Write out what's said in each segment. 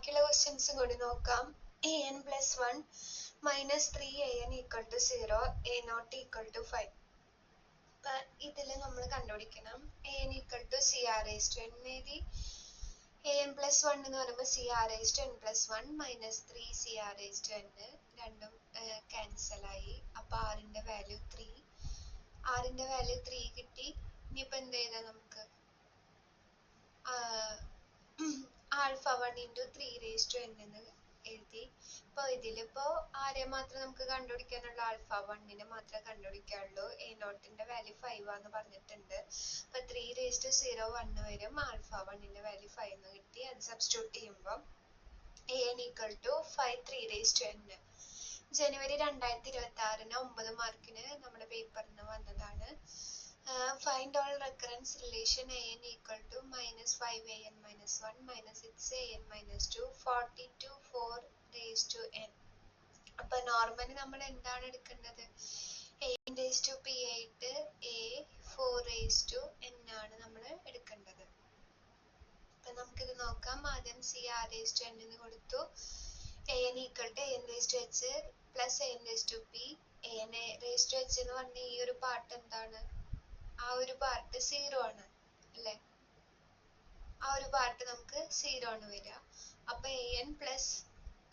ബാക്കിയുള്ള ക്വസ്റ്റ്യൻസും കൂടി നോക്കാം. an plus 1 minus 3an equal to 0, a not equal to 5. അപ്പൊ ഇതില് നമ്മൾ കണ്ടുപിടിക്കണം an equal to cr raised to n എഴുതി. an plus 1 എന്ന് പറയുമ്പോൾ cr raised to n plus 1 minus 3 cr raised to n രണ്ടും ക്യാൻസൽ ആയി. അപ്പൊ rന്റെ വാല്യൂ 3, rന്റെ വാല്യൂ 3 കിട്ടി. ഇനിയിപ്പോ എന്ത് ചെയ്താൽ നമുക്ക് alpha 1 into 3 raised to n എന്ന് എഴുതി. ഇപ്പൊ ഇതിലിപ്പോ ആരെ മാത്രം നമുക്ക് കണ്ടുപിടിക്കാനുള്ള alpha 1 മാത്രമേ കണ്ടുപിടിക്കാനുള്ളൂ. a നോട്ടിന്റെ വാല്യൂ 5 ആന്ന് പറഞ്ഞിട്ടുണ്ട്. അപ്പൊ 3 raised to 0 1 വരും. alpha 1ന്റെ വാല്യൂ 5 എന്ന് കിട്ടി. അത് സബ്സ്റ്റിറ്റ്യൂട്ട് ചെയ്യുമ്പോൾ an equal to 5 3 raised to n. ജനുവരി 2026 9 മാർക്കിന് നമ്മുടെ പേപ്പറിന് വന്നതാണ്. Find all recurrence relation an equal to minus 5an minus 1 minus 6an minus 2 42 4 raised to n. അപ്പൊ നോർമലി നമ്മൾ എന്താണ് എടുക്കേണ്ടത്? a raised to p ആയിട്ട് a 4 raised to n ആണ് നമ്മൾ എടുക്കേണ്ടത്. അപ്പൊ നമുക്കിത് നോക്കാം. ആദ്യം cr raised to n എന്ന് കൊടുത്തു. an equal to an raised to h plus an raised to p. an raised to h എന്ന് പറഞ്ഞ ഈ ഒരു പാർട്ട് എന്താണ്? ആ ഒരു പാർട്ട് 0 ആണ് അല്ലേ? ആ ഒരു പാർട്ട് നമുക്ക് 0 ആണ് വരിക. അപ്പൊ an പ്ലസ്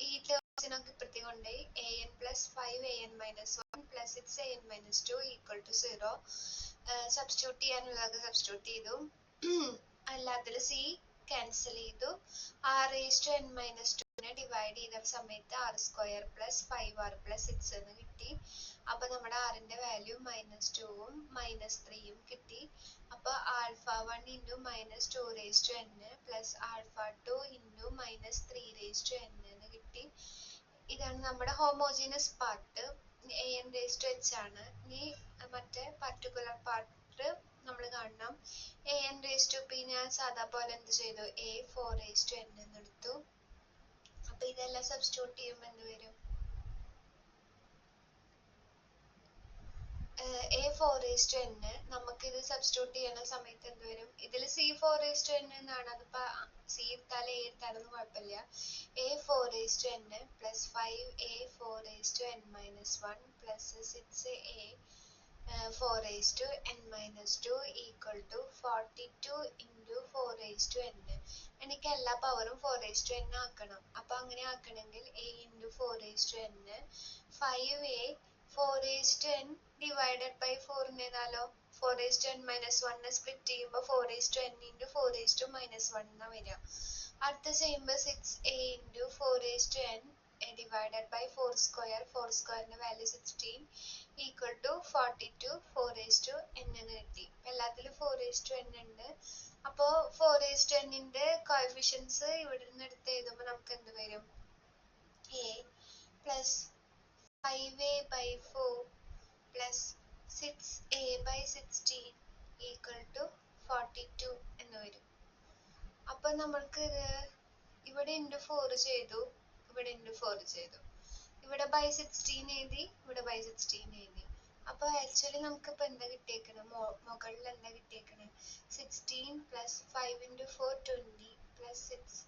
ഈ ടേംസിനൊക്കെ ഇപ്പുറത്തേക്ക് കൊണ്ടുപോയി an plus 5an minus 1 plus 6an minus 2 equal to 0. Substitute ചെയ്യാനുള്ളതൊക്കെ സബ്സ്റ്റിറ്റ്യൂട്ട് ചെയ്തു. അല്ലാത്തതിൽ c ക്യാൻസൽ ചെയ്തു. r raised to n minus 2 divide ചെയ്ത സമയത്ത് r square plus 5r plus 6 എന്ന് കിട്ടി. അപ്പൊ നമ്മുടെ rന്റെ വാല്യൂ -2ഉം -3ഉം കിട്ടി. അപ്പൊ alpha 1 into -2 raised to n plus alpha 2 into -3 raised to n എന്ന് കിട്ടി. ഇതാണ് നമ്മുടെ homogeneous part. an raised to h ആണ്. ഇനി മറ്റേ പർട്ടിക്കുലർ പാർട്ട് നമ്മൾ കാണണം. an raised to p ഞാൻ സാധാ പോലെ എന്ത് ചെയ്തു? a 4 raised to n എന്ന് എടുത്തു. അപ്പൊ ഇതെല്ലാം സബ്സ്റ്റിറ്റ്യൂട്ട് ചെയ്യുമ്പോൾ എന്ത് വരും? a 4 raised to n നമുക്ക് ഇത് സബ്സ്റ്റിറ്റ്യൂട്ട് ചെയ്യുന്ന സമയത്ത് എന്ത് വരും? ഇതിൽ c 4 raised to n എന്നാണ്. അതിപ്പോ c എടുത്താലും a എടുത്താലൊന്നും കുഴപ്പമില്ല. a 4 raised to n plus 5a 4 raised to n minus 1 plus 6a 4 raised to n minus 2 equal to 42 into 4 raised to n. എനിക്ക് എല്ലാ പവറും 4 raised to n ആക്കണം. അപ്പൊ അങ്ങനെ ആക്കണമെങ്കിൽ a into 4 raised to n 5a 4 raised to n divided by 4 എഴുതാലോ. 4 raised to n minus 1 split ചെയ്യുമ്പോൾ 4 raised to n into 4 raised to minus 1 എന്നാ വരിക. അടുത്ത ചെയ്യുമ്പോൾ 6a into 4 raised to n divided by 4 square. 4 square value 16 equal to 42 4 raised to n എന്ന് കിട്ടി. എല്ലാത്തിലും 4 raised to n ഉണ്ട്. അപ്പോ 4 raised to n ന്റെ കോഎഫിഷ്യൻസ് ഇവിടെ നിന്ന് എടുത്ത് എഴുതുമ്പോൾ നമുക്ക് എന്ത് വരും? a plus 5a by 4 plus 6a by 16 equal to 42 എന്ന് വരും. അപ്പൊ നമ്മൾക്ക് ഇവിടെ into 4 ചെയ്തു, ഇവിടെ into 4 ചെയ്തു, ഇവിടെ by 16 എഴുതി, ഇവിടെ by 16 എഴുതി. അപ്പൊ ആക്ച്വലി നമുക്ക് ഇപ്പൊ എന്താ കിട്ടിയേക്കണേ? മുകളിൽ എന്താ കിട്ടിയേക്കണേ? 16 plus 5 into 4 20 plus 6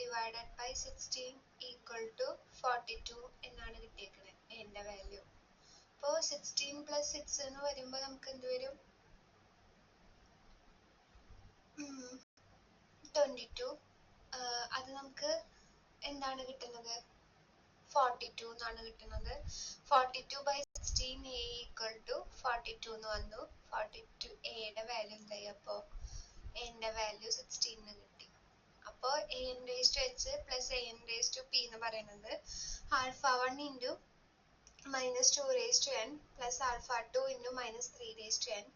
divided by 16 equal to 42 എന്നാണ് കിട്ടിയേക്കണേ എന്റെ വാല്യൂ. അപ്പോ 16 plus 6 എന്ന് വരുമ്പോ നമുക്ക് എന്ത് വരും? 22. അത് നമുക്ക് എന്താണ് കിട്ടുന്നത്? 42 എന്നാണ് കിട്ടുന്നത്. 42 by 16 a equal to 42 എന്ന് വന്നു. 42 എയുടെ വാല്യൂ എന്തായി? അപ്പോ എന്റെ വാല്യൂ 16 എന്ന് കിട്ടി. അപ്പോ an raised to h plus an raised to p എന്ന് പറയുന്നത് alpha 1 into -2 raised to n plus alpha 2 into -3 raised to n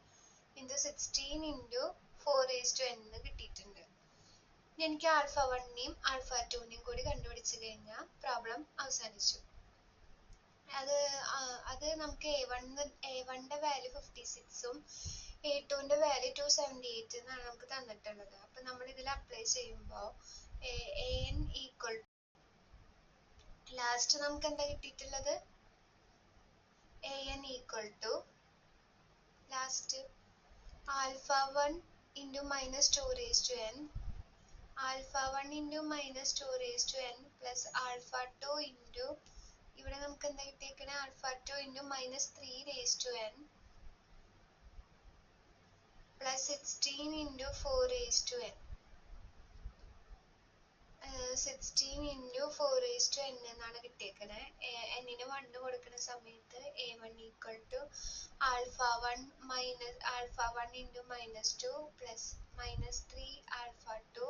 into 16 into 4 raised to n എന്ന് കിട്ടിയിട്ടുണ്ട്. എനിക്ക് ആൽഫ 1നെയും ആൽഫ 2നെയും കൂടി കണ്ടുപിടിച്ചു കഴിഞ്ഞാൽ പ്രോബ്ലം അവസാനിച്ചു. അത് നമുക്ക് a1ന്റെ വാല്യൂ 56ഉം a2ന്റെ വാല്യൂ 278 എന്നാണ് നമുക്ക് തന്നിട്ടുള്ളത്. അപ്പൊ നമ്മൾ ഇതിൽ അപ്ലൈ ചെയ്യുമ്പോൾ an ഈക്വൽ ലാസ്റ്റ് നമുക്ക് എന്താ കിട്ടിയിട്ടുള്ളത്? an equal to last alpha 1 into -2 raised to n alpha 1 into minus 2 raised to n plus alpha 2 into ഇവിടെ നമുക്ക് എന്താ കിട്ടിയേക്കണേ alpha 2 into minus 3 raised to n plus 16 into 4 raised to n. 16 into 4 raised to n എന്നാണ് കിട്ടിയേക്കണേ. എന്നിന് 1 കൊടുക്കുന്ന സമയത്ത് a1 equal to alpha 1 minus alpha 1 into minus 2 plus minus 3 alpha 2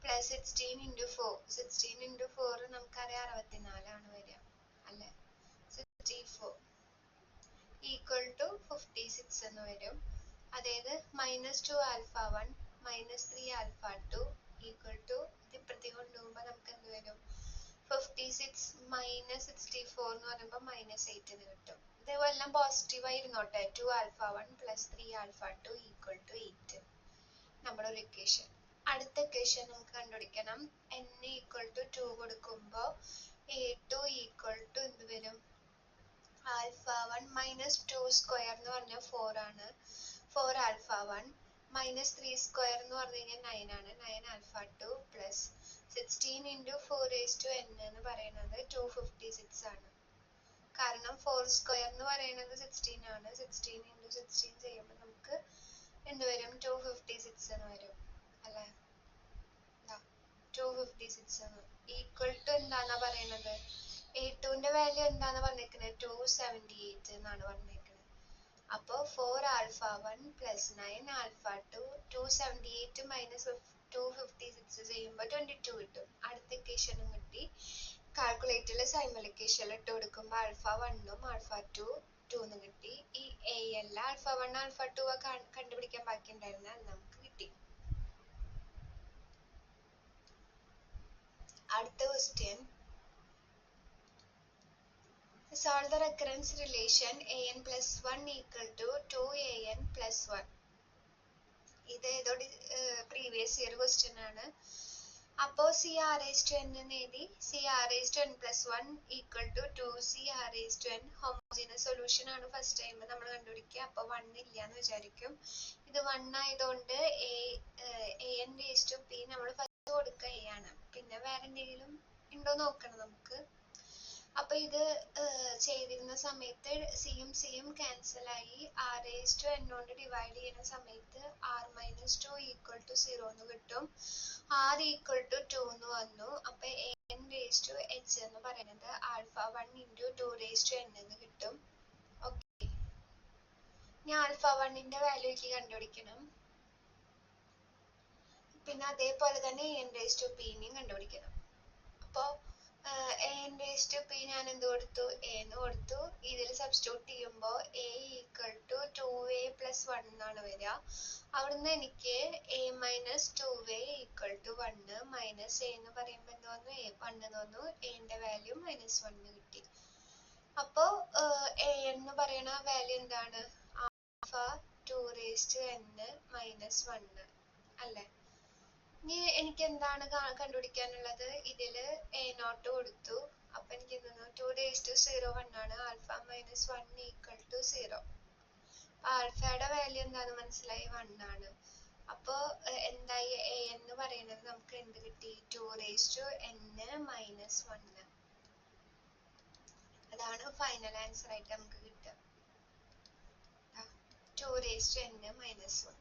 plus 16 into 4. 16 into 4 നമുക്കറിയാം 64 ആണ് വരിക അല്ലേ. 64 equal to 56 എന്ന് വരും. അതായത് minus 2 alpha 1 minus 3 alpha 2 equal to ഇത് ഇപ്പുറത്തേക്ക് കൊണ്ടുപോകുമ്പോൾ നമുക്ക് എന്ത് വരും 56 minus 64 എന്ന് പറയുമ്പോൾ minus 8 എന്ന് കിട്ടും. ഇതെല്ലാം positive ആയിരുന്നോട്ടെ. 2 alpha 1 plus 3 alpha 2 equal to 8 നമ്മുടെ ഒരു ഇക്വേഷൻ. അടുത്ത ഇക്വേഷൻ നമുക്ക് കണ്ടുപിടിക്കണം. n equal to 2 കൊടുക്കുമ്പോൾ a2 equal to എന്ത് വരും alpha 1 minus 2 square എന്ന് പറഞ്ഞാൽ 4 ആണ്. 4 alpha 1 minus 3 square എന്ന് പറഞ്ഞു കഴിഞ്ഞാൽ 9 ആണ്. 9 alpha 2 plus 16 into 4 raised to n എന്ന് പറയുന്നത് 256 ആണ്. കാരണം 4 square എന്ന് പറയുന്നത് 16 ആണ്. 16 into 16 ചെയ്യുമ്പോൾ നമുക്ക് എന്ത് വരും 256 എന്ന് വരും അല്ലേ. 256 എന്ന് ഈക്വൽ ടു എന്താന്നാ പറയുന്നത് a2ന്റെ വാല്യൂ എന്താന്ന് പറഞ്ഞേക്കുന്നത് 278 എന്നാണ് പറഞ്ഞേക്കുന്നത്. അപ്പോ 4 alpha 1 plus 9 alpha 2 278 minus 256 ചെയ്യുമ്പോൾ 22 കിട്ടും. അടുത്ത ഇക്വേഷനും കിട്ടി. കാൽക്കുലേറ്ററിൽ സൈമൾട്ടിപ്ലിക്കേഷൻ ഇട്ട് കൊടുക്കുമ്പോൾ alpha 1ഉം alpha 2 എന്ന് കിട്ടി. ഈ a അല്ല alpha 1 alpha 2 കണ്ടുപിടിക്കാൻ ബാക്കി ഉണ്ടായിരുന്ന അത് നമുക്ക് കിട്ടി. അടുത്ത question solve the recurrence relation an plus 1 equal to 2an plus 1. ഇത് ഏതോടെ പ്രീവിയസ് ഇയർ ക്വസ്റ്റ്യൻ ആണ്. അപ്പോൾ c r raised to n എന്ന് എഴുതി. c r raised to n plus 1 equal to 2c r raised to n homogeneous solution ആണ് first time നമ്മൾ കണ്ടുപിടിക്കുക. അപ്പോൾ 1 ഇല്ല എന്ന് വിചാരിക്കും. ഇത് 1 ആയതുകൊണ്ട് an raised to p നമ്മൾ ഫസ്റ്റ് കൊടുക്കുക a ആണ്. പിന്നെ വേറെ എന്തെങ്കിലും ഉണ്ടോ നോക്കണം നമുക്ക്. അപ്പൊ ഇത് ചെയ്തിരുന്ന സമയത്ത് സിയും സിയും ക്യാൻസൽ ആയി r raised to n കൊണ്ട് ഡിവൈഡ് ചെയ്യുന്ന സമയത്ത് r minus 2 equal to 0 എന്ന് കിട്ടും. r equal to 2 എന്ന് വന്നു. അപ്പൊ n raised to h എന്ന് പറയുന്നത് alpha 1 into 2 raised to n എന്ന് കിട്ടും. ഓക്കെ, ഇനി alpha 1ന്റെ വാല്യൂ എനിക്ക് കണ്ടുപിടിക്കണം. പിന്നെ അതേപോലെ തന്നെ n raised to p നെയും കണ്ടുപിടിക്കണം. അപ്പോ an raised to p ഞാൻ എന്ത് കൊടുത്തു a എന്ന് കൊടുത്തു. ഇതിൽ സബ്സ്റ്റിറ്റ്യൂട്ട് ചെയ്യുമ്പോൾ a equal to 2a plus 1 എന്നാണ് വരിക. അവിടുന്ന് എനിക്ക് a minus 2a equal to 1 minus a എന്ന് പറയുമ്പോൾ എന്ത് വന്നു 1 എന്ന് വന്നു. a ന്റെ വാല്യൂ minus 1 കിട്ടി. അപ്പോ a എന്ന് പറയുന്ന വാല്യൂ എന്താണ് alpha 2 raised to n minus 1 അല്ലേ. ഇനി എനിക്ക് എന്താണ് കണ്ടുപിടിക്കാനുള്ളത്. ഇതില് a നോട്ട് കൊടുത്തു. അപ്പൊ എനിക്ക് എന്താണ് 2 raised to 0 1 ആണ്. Alpha minus 1 equal to 0. ആൽഫയുടെ വാല്യൂ എന്താന്ന് മനസ്സിലായി 1 ആണ്. അപ്പോ എന്തായി a എന്ന് പറയുന്നത് നമുക്ക് എന്ത് കിട്ടി 2 raised to n minus 1. അതാണ് ഫൈനൽ ആൻസർ ആയിട്ട് നമുക്ക് കിട്ടുക 2 raised to n minus 1.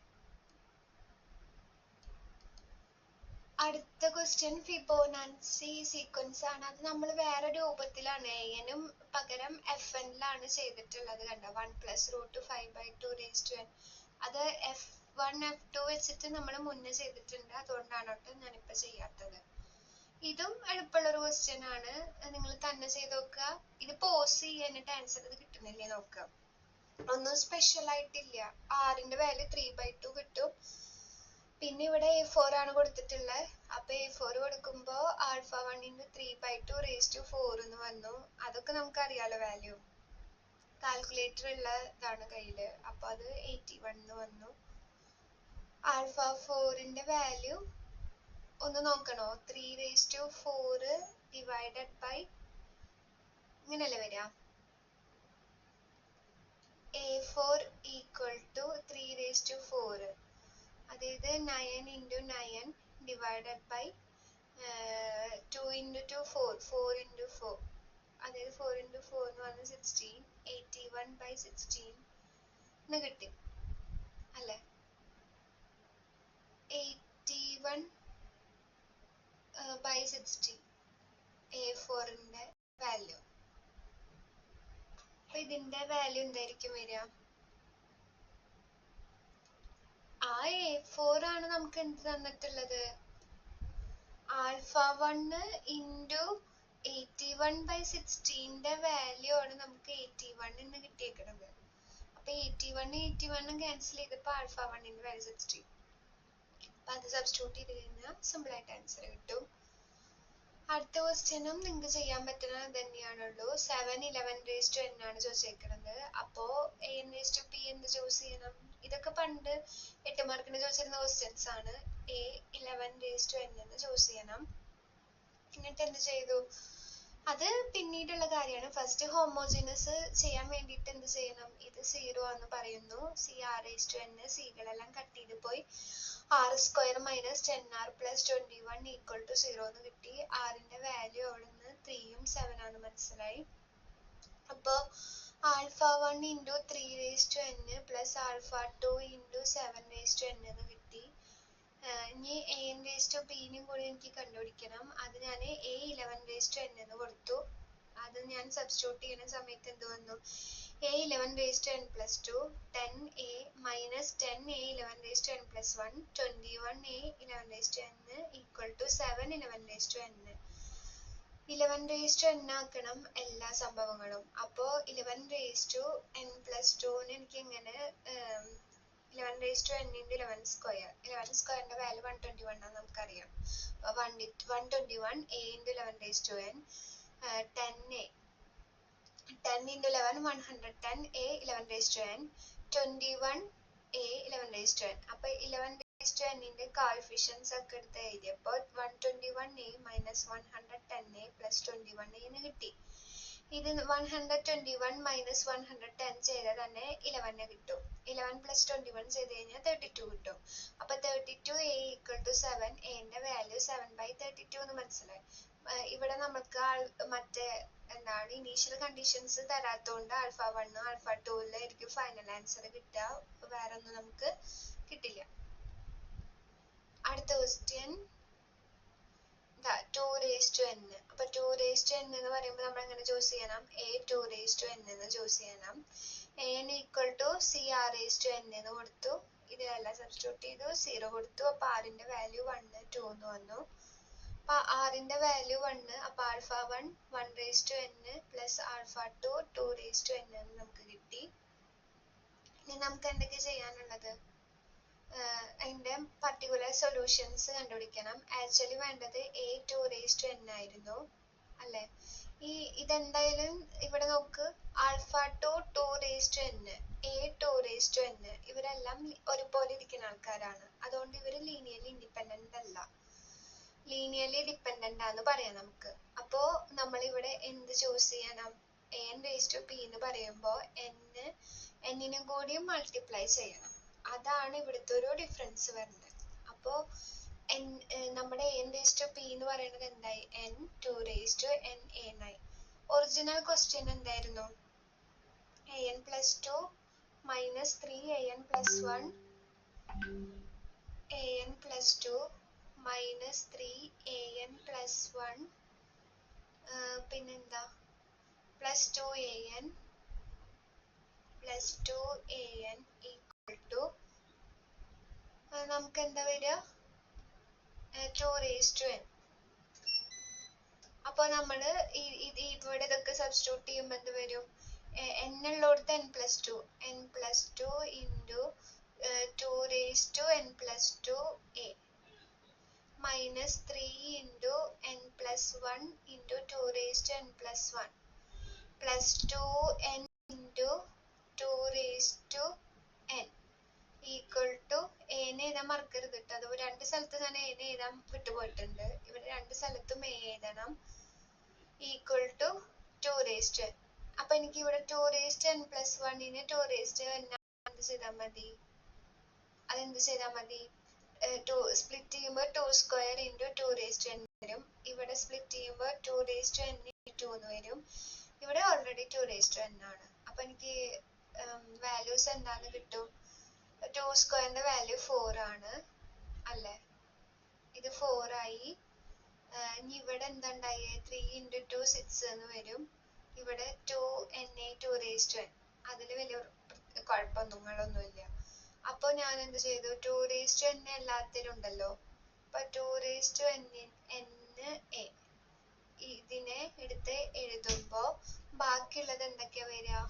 അടുത്ത ക്വസ്റ്റ്യൻ ഫിബൊനാച്ചി സീക്വൻസ് ആണ്. അത് നമ്മൾ വേറെ രൂപത്തിലാണ് എനും പകരം fnലാണ് ചെയ്തിട്ടുള്ളത്. കണ്ട 1 plus root 5/2 raised to n. അത് f1 f2 വെച്ചിട്ട് നമ്മൾ മുന്നേ ചെയ്തിട്ടുണ്ട്. അതുകൊണ്ടാണ് കേട്ടോ ഞാനിപ്പോ ചെയ്യാത്തത്. ഇതും എളുപ്പമുള്ളൊരു ക്വസ്റ്റ്യൻ ആണ്. നിങ്ങൾ തന്നെ ചെയ്ത് നോക്കുക. ഇത് പോസ് ചെയ്യാനായിട്ട് ആൻസർ ഇത് കിട്ടുന്നില്ലേ നോക്കുക. ഒന്നും സ്പെഷ്യൽ ആയിട്ടില്ല. rന്റെ വാല്യൂ 3/2 കിട്ടും. പിന്നെ ഇവിടെ a4 ആണ് കൊടുത്തിട്ടുള്ളത്. അപ്പൊ a4 കൊടുക്കുമ്പോ alpha 1 into 3/2 raised to 4 എന്ന് വന്നു. അതൊക്കെ നമുക്ക് അറിയാലോ വാല്യൂ. കാൽക്കുലേറ്റർ ഉള്ള ഇതാണ് കയ്യില്. അപ്പൊ അത് 81 എന്ന് വന്നു. alpha 4ന്റെ വാല്യൂ ഒന്ന് നോക്കണോ 3 raised to 4 divided by ഇങ്ങനെയല്ലേ വരിക. a4 equal to 3 raised to 4. അതായത് 9 into 9 divided by 2 into 2 4 4 into 4 അതായത് 4 into 4 എന്ന് പറഞ്ഞാൽ 16 81 by 16 എന്ന് കിട്ടി അല്ലേ 81 by 16 A4 ന്റെ വാല്യൂ അപ്പൊ ഇതിന്റെ വാല്യൂ എന്തായിരിക്കും വരിക ആ A4 ആണ് നമുക്ക് എന്ത് തന്നിട്ടുള്ളത് ആൽഫ 1 into 81 by 16 ന്റെ വാല്യൂ ആണ് നമുക്ക് 81 എന്ന് കിട്ടിയേക്കുന്നത് അപ്പൊ 81 ക്യാൻസൽ ചെയ്തപ്പോ ആൽഫ 1 ന്റെ വാല്യൂ 16 അപ്പൊ അത് സബ്സ്റ്റിറ്റ്യൂട്ട് ചെയ്ത് കഴിഞ്ഞാൽ സിമ്പിൾ ആയിട്ട് ആൻസർ കിട്ടും അടുത്ത ക്വസ്റ്റ്യനും നിങ്ങൾക്ക് ചെയ്യാൻ പറ്റുന്ന തന്നെയാണുള്ളൂ 7 11 raised to n ആണ് ചോദിച്ചേക്കുന്നത് അപ്പോ a n raised to p എന്ത് ചൂസ് ചെയ്യണം ഇതൊക്കെ പണ്ട് 8 മാർക്കിന് ചോദിച്ചിരുന്ന ക്വസ്റ്റ്യൻസ് ആണ് a 11 raised to n എന്ന് ചൂസ് ചെയ്യണം എന്നിട്ട് എന്ത് ചെയ്തു അത് പിന്നീടുള്ള കാര്യമാണ് ഫസ്റ്റ് ഹോമോജീനസ് ചെയ്യാൻ വേണ്ടിയിട്ട് എന്ത് ചെയ്യണം ഇത് 0 എന്ന് പറയുന്നു c r raised to n സികളെല്ലാം കട്ട് ചെയ്ത് പോയി r square minus 10r plus 21 equal to 0 എന്ന് കിട്ടി r ന്റെ വാല്യൂ അവിടുന്ന് 3 ഉം 7 ആണ് മനസ്സിലായി അപ്പോ alpha 1 into 3 raised to n plus alpha 2 into 7 raised to n എന്ന് കിട്ടി ഇനി a n raised to p നും കൂടി എനിക്ക് കണ്ടുപിടിക്കണം അത് ഞാൻ a 11 raised to n എന്ന് കൊടുത്തു അത് ഞാൻ സബ്സ്റ്റിറ്റ്യൂട്ട് ചെയ്യുന്ന സമയത്ത് എന്ത് വന്നു a 11 raised to n plus 2 10a minus 10a 11 raised to n plus 1 21a 11 raised to n equal to 7 11 raised to n 11 raised to n ആക്കണം എല്ലാ സംഭവങ്ങളും അപ്പോ 11 raised to n plus 2 എനിക്ക് എങ്ങനെ 11 raised to n into 11 square 11 square ന്റെ value 121 ആണ് നമുക്കറിയാം അപ്പൊ 121 a into 11 raised to n 10a 10 into 11 110 a 11 raised to n 21 a 11 raised to n അപ്പൊ 11 raised to n ന്റെ കോഎഫിഷ്യൻസ് ഒക്കെ എടുത്ത് എഴുതിയപ്പോൾ 121a minus 110a plus 21a എന്ന് കിട്ടി ഇത് 121 minus 110 ചെയ്താൽ തന്നെ 11 കിട്ടും 11 plus 21 ചെയ്ത് കഴിഞ്ഞാൽ 32 കിട്ടും അപ്പൊ 32a equal to 7 a ന്റെ വാല്യൂ 7 by 32 എന്ന് മനസ്സിലായി ഇവിടെ നമുക്ക് മറ്റേ എന്താണ് ഇനീഷ്യൽ കണ്ടീഷൻസ് തരാത്തോണ്ട് ആൽഫ 1 ആൽഫ 2 ആയിരിക്കും ഫൈനൽ ആൻസർ കിട്ടുക വേറെ ഒന്നും നമുക്ക് കിട്ടില്ല അടുത്ത ക്വസ്റ്റ്യൻ 2 raised to n അപ്പൊ 2 raised to n എന്ന് പറയുമ്പോൾ നമ്മൾ എങ്ങനെ ചൂസ് ചെയ്യണം a 2 raised to n എന്ന് ചൂസ് ചെയ്യണം a n equal to c r raised to n എന്ന് കൊടുത്തു ഇതിലെല്ലാം സബ്സ്റ്റിറ്റ്യൂട്ട് ചെയ്തു 0 കൊടുത്തു അപ്പൊ r ന്റെ വാല്യൂ 1 2 എന്ന് വന്നു അപ്പൊ r ന്റെ വാല്യൂ 1 അപ്പൊ alpha 1 1 raised to n plus alpha 2 2 raised to n എന്ന് നമുക്ക് കിട്ടി ഇനി നമുക്ക് എന്തൊക്കെ ചെയ്യാനുള്ളത് അതിന്റെ പർട്ടിക്കുലർ സൊല്യൂഷൻസ് കണ്ടുപിടിക്കണം ആക്ച്വലി വേണ്ടത് a 2 raised to n ആയിരുന്നു അല്ലെ ഇതെന്തായാലും ഇവിടെ നോക്ക് alpha 2 2 raised to n a 2 raised to n ഇവരെല്ലാം ഒരുപോലെ ഇരിക്കുന്ന ആൾക്കാരാണ് അതുകൊണ്ട് ഇവര് ലീനിയർലി ഇൻഡിപെൻഡന്റ് അല്ല ലീനിയർലി ഡിപെൻഡന്റ് ആണെന്ന് പറയാം നമുക്ക് അപ്പോ നമ്മൾ ഇവിടെ എന്ത് ചൂസ് ചെയ്യണം a n raised to p എന്ന് പറയുമ്പോ n നും കൂടി മൾട്ടിപ്ലൈ ചെയ്യണം അതാണ് ഇവിടുത്തെ ഒരു ഡിഫറൻസ് വരുന്നത് അപ്പോ നമ്മുടെ a n raised to p എന്ന് പറയുന്നത് എന്തായി n 2 raised to n a ആയി ഒറിജിനൽ ക്വസ്റ്റ്യൻ എന്തായിരുന്നു a n plus 2 minus 3 a n plus 1 a n plus 2 minus 3 a n plus 1 പിന്നെന്താ plus 2 a n plus 2 a n equal to നമുക്ക് എന്താ വരിക 2 raised to n അപ്പൊ നമ്മള് ഇവിടെ ഇതൊക്കെ സബ്സ്റ്റിറ്റ്യൂട്ട് ചെയ്യുമ്പോൾ എന്ത് വരും n ഉള്ളോടത്ത് n plus 2 into 2 raised to n plus 2 a minus 3 into n plus 1 into 2 raised to n plus 1 plus 2n into 2 raised to n equal to a നെ എഴുതാൻ മറക്കരുത് കേട്ടോ അത് രണ്ട് സ്ഥലത്ത് ഞാൻ a നെ എഴുതാൻ വിട്ടുപോയിട്ടുണ്ട് ഇവിടെ രണ്ട് സ്ഥലത്തും a എഴുതണം equal to 2 raised to n അപ്പൊ എനിക്ക് ഇവിടെ 2 raised to n plus 1 നെ 2 raised to n എന്ത് ചെയ്താൽ മതി സ്പ്ലിറ്റ് ചെയ്യുമ്പോൾ 2 square into 2 raise to n വരും. ഇവിടെ സ്പ്ലിറ്റ് ചെയ്യുമ്പോൾ 2 റേസ് ടു n ഇൻറ്റു 2 എന്ന് വരും. ഇവിടെ ഓൾറെഡി 2 റേസ് ടു n ആണ്. അപ്പൊ എനിക്ക് വാല്യൂസ് എന്താന്ന് കിട്ടും? 2 സ്ക്വയറിന്റെ വാല്യൂ 4 ആണ് അല്ലേ? ഇത് 4 ആയി. ഇനി ഇവിടെ എന്താ ഉണ്ടായേ? 3 ഇൻറ്റു 2 6 എന്ന് വരും. ഇവിടെ 2 2 റേസ് ടു n. അതിൽ വലിയ കുഴപ്പമൊന്നുമില്ല. അപ്പൊ ഞാൻ എന്ത് ചെയ്തു? 2 റേസ് ടു n എല്ലാത്തിലും ഉണ്ടല്ലോ. അപ്പൊ 2 റേസ് ടു n ഇതിനെ എടുത്ത് എഴുതുമ്പോ ബാക്കിയുള്ളത് എന്തൊക്കെയാ വരിക?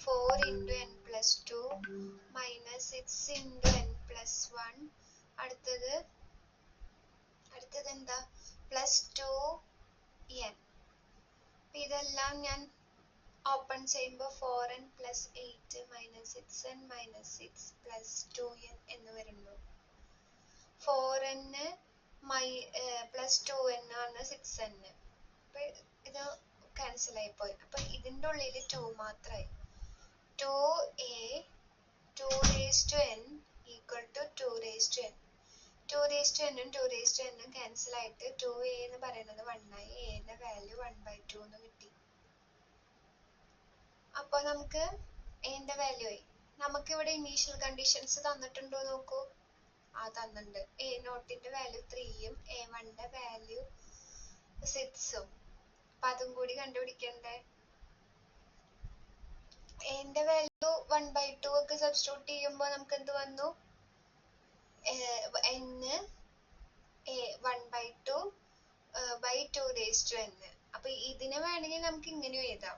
4 into n plus 2 minus 6 into n plus 1. അടുത്തത് എന്താ? Plus 2n. ഇതെല്ലാം ഞാൻ ഓപ്പൺ ചെയ്യുമ്പോൾ 4n plus 8 minus 6n minus 6 plus 2n എന്ന് വരുന്നു. 4n പ്ലസ് 2n ആണ് 6n. അപ്പൊ ഇത് ക്യാൻസൽ ആയി പോയി. അപ്പൊ ഇതിന്റെ ഉള്ളിൽ 2 മാത്രമായി. 2a 2 raise to n equal to 2 raise to n. 2 raise to n ഉം 2 റേസ് ടു n ഉം ക്യാൻസൽ ആയിട്ട് 2a എന്ന് പറയുന്നത് 1 ആയി. a ന്റെ വാല്യൂ 1/2 എന്ന് കിട്ടി. അപ്പൊ നമുക്ക് a ന്റെ വാല്യൂ ആയി. നമുക്ക് ഇവിടെ ഇനീഷ്യൽ കണ്ടീഷൻസ് തന്നിട്ടുണ്ടോ നോക്കൂ. തന്നിട്ടുണ്ട്. a നോട്ടിന്റെ വാല്യൂ 3ഉം a1 ന്റെ വാല്യൂ 6ഉം. അപ്പൊ അതും കൂടി കണ്ടുപിടിക്കണ്ടേ? a ന്റെ വാല്യൂ 1/2 ഒക്കെ സബ്സ്റ്റിറ്റ്യൂട്ട് ചെയ്യുമ്പോ നമുക്ക് എന്ത് വന്നു? n 1/2 by 2 raised to n. അപ്പൊ ഇതിനെ വേണമെങ്കിൽ നമുക്ക് ഇങ്ങനെ എഴുതാം.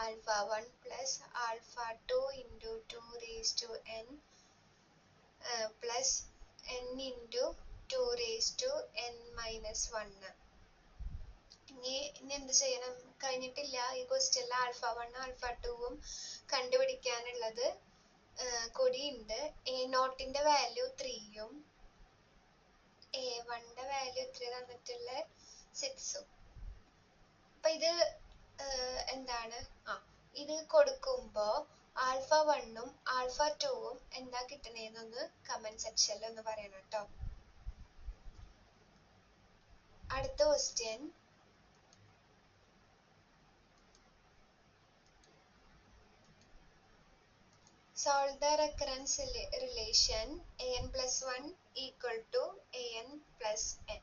alpha 1 plus alpha 2 into 2 raised to n plus n into 2 raised to n minus 1. ഇനി എന്ത് ചെയ്യണം? കഴിഞ്ഞിട്ടില്ല. ഈ ക്വസ്റ്റ്യനിൽ ആൽഫ 1 ആൽഫ 2ഉം കണ്ടുപിടിക്കാനുള്ളത് കൂടിയുണ്ട്. a നോട്ടിന്റെ വാല്യൂ 3ഉം a1 ന്റെ വാല്യൂ എത്ര തന്നിട്ടുള്ള 6ഉം. അപ്പൊ ഇത് എന്താണ്? ഇത് കൊടുക്കുമ്പോ ആൽഫ 1ഉം ആൽഫ 2ഉം എന്താ കിട്ടണേന്നൊന്ന് കമന്റ് സെക്ഷനിൽ ഒന്ന് പറയണം കേട്ടോ. അടുത്ത question, solve the recurrence relation an plus 1 equal to an plus n.